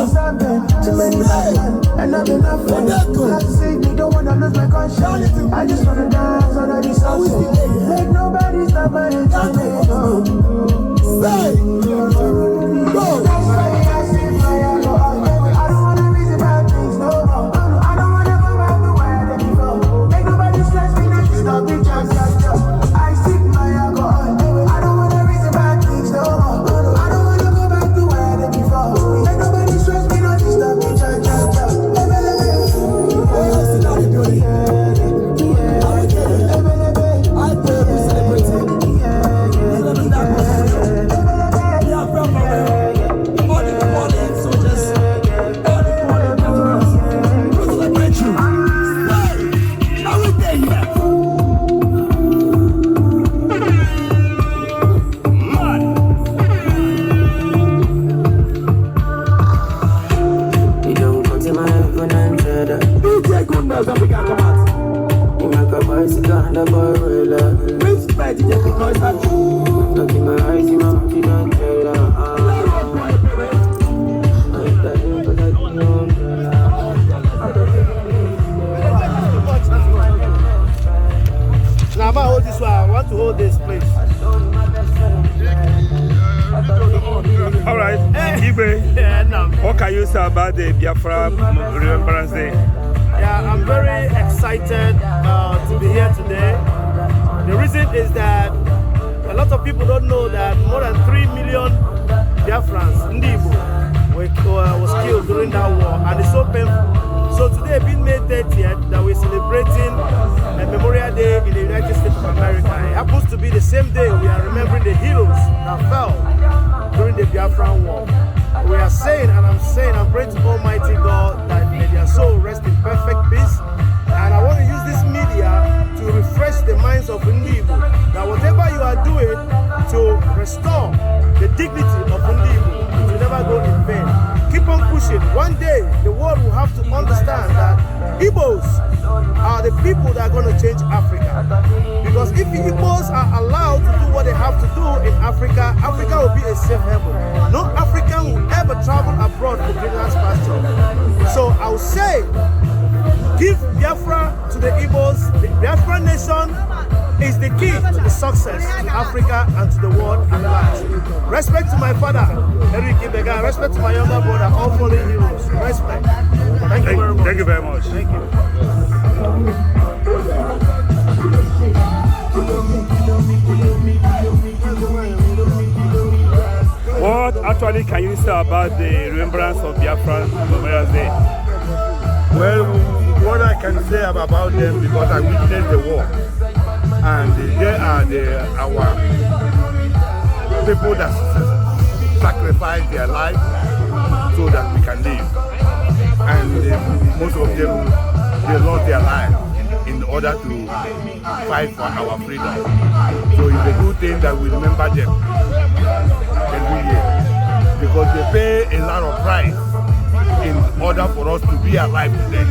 Too many bad men, and not enough friends. Not to say me, don't wanna lose my conscience. I just wanna dance under the sunset. Make nobody stop my enjoyment. Say, go. That's why I say fire go out. I don't wanna reason bad things no more. I don't wanna go back to where they before. Make nobody stress me, not to stop the chance. I see fire go out. I don't wanna reason bad things no more. I don't wanna go back to where they before. Make nobody stress me, not to stop the chance. What can you say about the Biafra Remembrance Day? Yeah, I'm very excited to be here today. The reason is that a lot of people don't know that more than 3 million Biafrans, Ndibo, was killed during that war, and it's so painful. So today, being May 30th, that we're celebrating a Memorial Day in the United States of America. It happens to be the same day we are remembering the heroes that fell during the Biafran War. We are saying, and I'm saying, I'm praying to Almighty God that may their soul rest in perfect peace. And I want to use this media to refresh the minds of Ndibo that whatever you are doing to restore the dignity of Ndibo, it will never go in vain. Keep on pushing. One day, the world will have to understand that Igbos are the people that are going to change Africa. Because if the Igbos are allowed to do what they have to do in Africa, Africa will be a safe haven. No African will ever travel abroad for greenland pasture. So I will say, give Biafra to the Igbos. The Biafra nation is the key to the success in Africa and to the world at large. Respect to my father, Eric Ibega. Respect to my younger brother, all fallen heroes. Respect. Thank you very much. Thank you very much. Thank you. What actually can you say about the remembrance of Biafra Memorial Day? Well, what I can say about them, because I witnessed the war, and they are our people that sacrifice their life so that we can live. And most of them, they lost their life in order to fight for our freedom. So it's a good thing that we remember them every year, because they pay a lot of price in order for us to be alive today.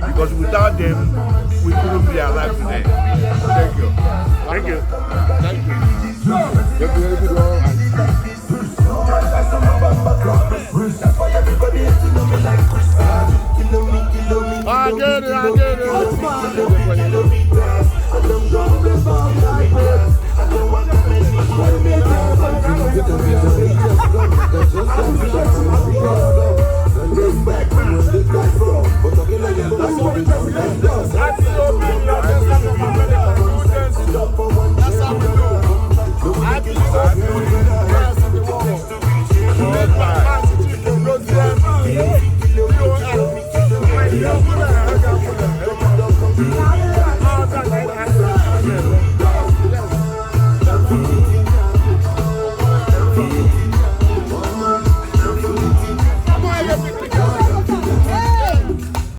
Because without them, we couldn't be alive today. Thank you. Thank you. Thank you. Thank you, everyone. I get Thank you.